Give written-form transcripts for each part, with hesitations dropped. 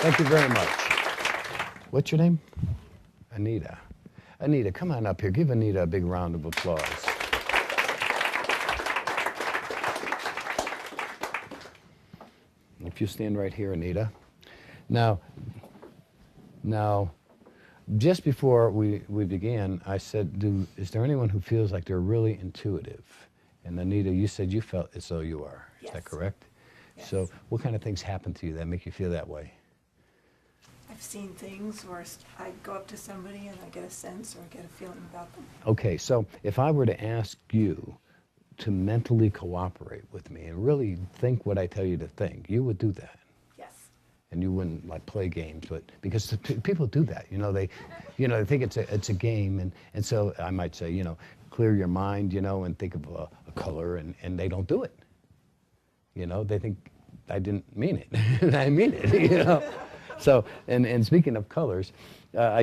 Thank you very much. What's your name? Anita. Anita, come on up here. Give Anita a big round of applause. If you stand right here, Anita. Now, just before we began, I said, is there anyone who feels like they're really intuitive? And Anita, you said you felt as though you are. Yes. Is that correct? Yes. So what kind of things happen to you that make you feel that way? I've seen things where I go up to somebody and I get a sense or get a feeling about them. Okay, so if I were to ask you to mentally cooperate with me and really think what I tell you to think, you would do that. Yes. And you wouldn't like play games, but because people do that, they think it's a game, and so I might say, clear your mind, and think of a color, and they don't do it. They think I didn't mean it, and I mean it, So, and speaking of colors,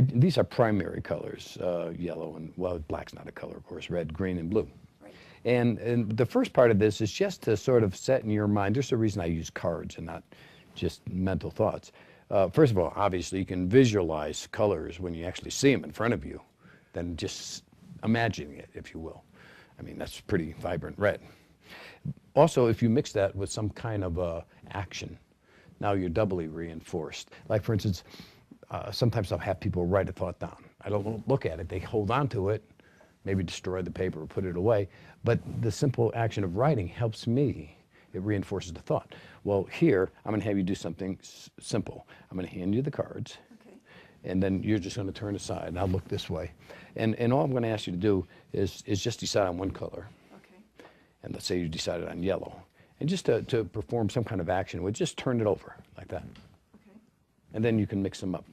these are primary colors, yellow and, well, black's not a color, of course, red, green, and blue. Right. And the first part of this is just to sort of set in your mind, there's a reason I use cards and not just mental thoughts. First of all, obviously, you can visualize colors when you actually see them in front of you, than just imagining it, if you will. I mean, that's pretty vibrant red. Also, if you mix that with some kind of action, now you're doubly reinforced. Like, for instance, sometimes I'll have people write a thought down. I don't look at it. They hold on to it, maybe destroy the paper or put it away. But the simple action of writing helps me. It reinforces the thought. Well, here, I'm going to have you do something simple. I'm going to hand you the cards. Okay. And then you're just going to turn aside, and I'll look this way. And all I'm going to ask you to do is just decide on one color. Okay. And let's say you decided on yellow. And just to perform some kind of action, would just turn it over like that. Okay. And then you can mix them up.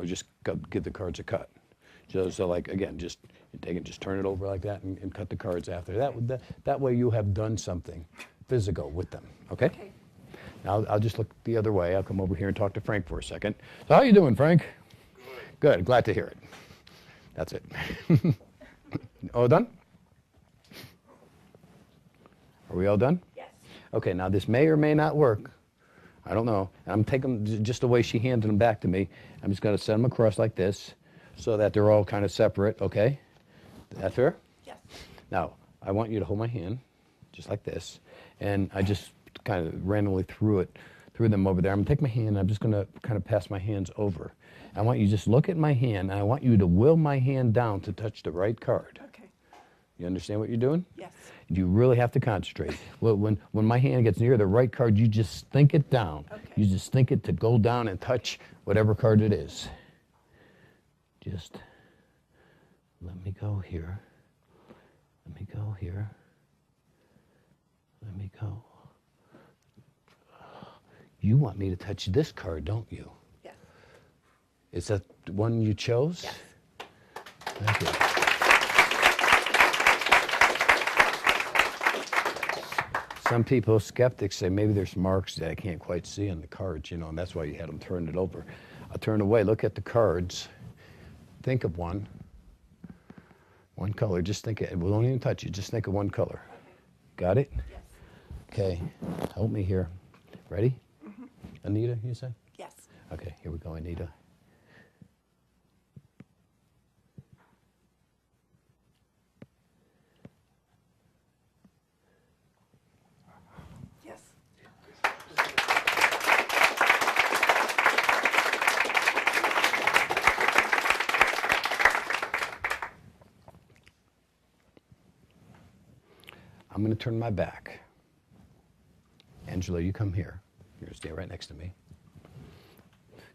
Just give the cards a cut. So like, again, just take it, just turn it over like that and cut the cards after. That way you have done something physical with them, okay? Okay. Now I'll just look the other way. I'll come over here and talk to Frank for a second. So how you doing, Frank? Good, glad to hear it. That's it. All done? Are we all done? Yes. Okay, now this may or may not work. I don't know. I'm taking just the way she handed them back to me. I'm just going to set them across like this so that they're all kind of separate, okay? That fair? Yes. Now, I want you to hold my hand just like this, and I just kind of randomly threw them over there. I'm going to take my hand, and I'm just going to kind of pass my hands over. I want you to just look at my hand, and I want you to will my hand down to touch the right card. Okay. You understand what you're doing? Yes. You really have to concentrate. When my hand gets near the right card, you just think it down. Okay. You just think it to go down and touch whatever card it is. Just let me go here. Let me go here. Let me go. You want me to touch this card, don't you? Yes. Is that the one you chose? Yes. Thank you. Some people, skeptics, say maybe there's marks that I can't quite see on the cards, and that's why you had them turn it over. I'll turn away, look at the cards, think of one color, just think it, we won't even touch it, just think of one color. Got it? Yes. Okay, help me here. Ready? Mm-hmm. Anita, you say? Yes. Okay, here we go, Anita. Yes. I'm going to turn my back. Angela, you come here. You're going to stay right next to me.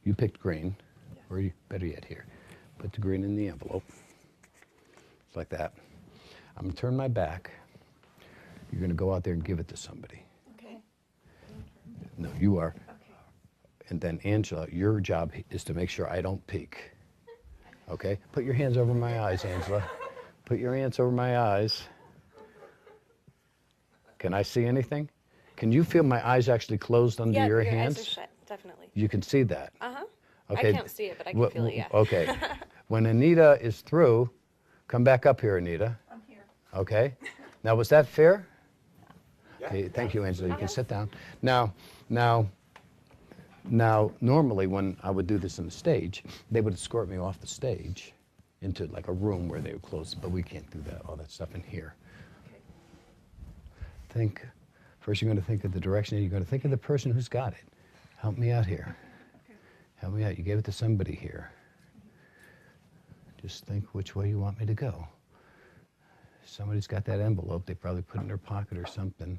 You picked green, Yes. or you, better yet here. Put the green in the envelope. Just like that. I'm going to turn my back. You're going to go out there and give it to somebody. Okay. No, you are. Okay. And then Angela, your job is to make sure I don't peek. Okay? Put your hands over my eyes, Angela. Put your hands over my eyes. Can I see anything? Can you feel my eyes actually closed under your hands? Eyes are shut, definitely. You can see that? Uh-huh. Okay. I can't see it, but I can feel it, yeah. Okay. When Anita is through, come back up here, Anita. I'm here. Okay? Now, was that fair? Yeah. Okay, thank you, Angela. You can sit down. Now, Now, normally when I would do this on the stage, they would escort me off the stage into like a room where they would close, but we can't do that, all that stuff in here. Think, first you're going to think of the direction, and you're going to think of the person who's got it. Help me out here. Help me out. You gave it to somebody here. Just think which way you want me to go. Somebody's got that envelope. They probably put it in their pocket or something.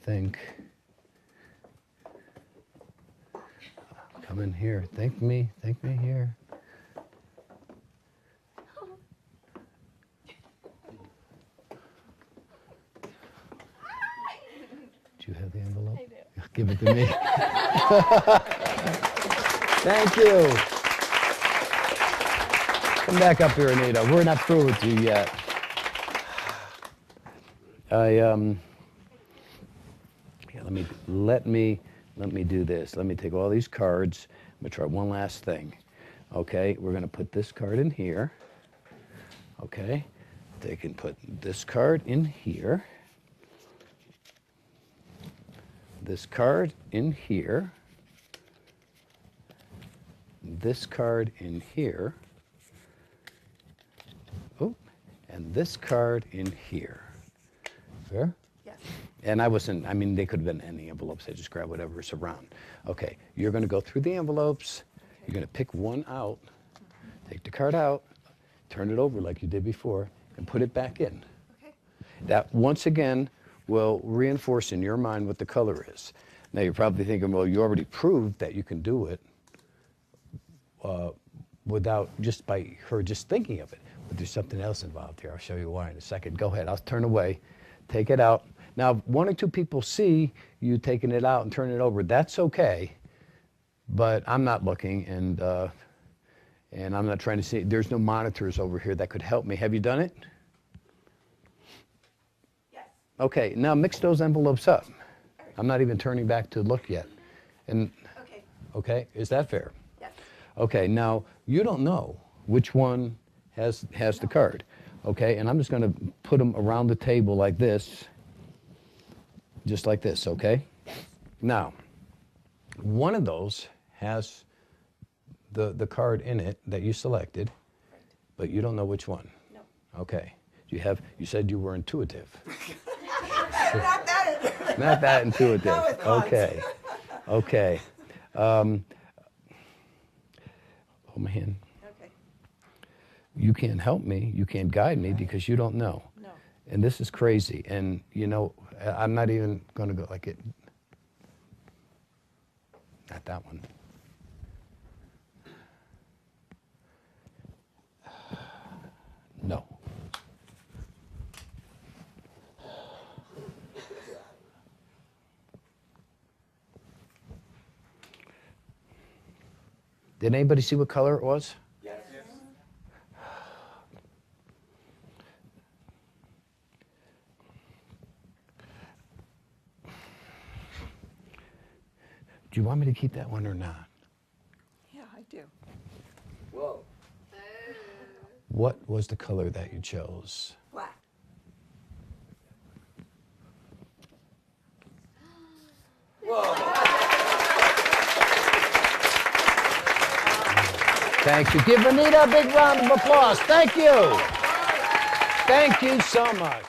Think. Come in here. Think me here. Do you have the envelope? I do. Give it to me. Thank you. Come back up here, Anita. We're not through with you yet. Let me do this. Let me take all these cards. I'm gonna try one last thing. Okay, we're gonna put this card in here. Okay, they can put this card in here. This card in here. This card in here. Oh, and this card in here. Fair? Yes. And I mean, they could have been any envelopes. I just grab whatever's around. Okay, you're going to go through the envelopes. You're going to pick one out, take the card out, turn it over like you did before, and put it back in. Okay. That, once again, will reinforce in your mind what the color is. Now, you're probably thinking, well, you already proved that you can do it without, just by her just thinking of it. But there's something else involved here. I'll show you why in a second. Go ahead. I'll turn away. Take it out. Now, one or two people see you taking it out and turning it over. That's okay, but I'm not looking, and I'm not trying to see. There's no monitors over here that could help me. Have you done it? Yes. Okay, now mix those envelopes up. I'm not even turning back to look yet. And Okay. okay, is that fair? Yes. Okay, now you don't know which one has the card. Okay, and I'm just going to put them around the table like this, just like this, okay? Now, one of those has the card in it that you selected, but you don't know which one. No. Okay. You said you were intuitive. Not that. Not that intuitive. Not with cards. Okay. Okay. Hold my hand. Okay. You can't help me. You can't guide me because you don't know. No. And this is crazy. And, you know, I'm not even going to go like it. Not that one. No. Did anybody see what color it was? Yes. Do you want me to keep that one or not? Yeah, I do. Whoa. What was the color that you chose? Black. Thank you. Give Anita a big round of applause. Thank you. Thank you so much.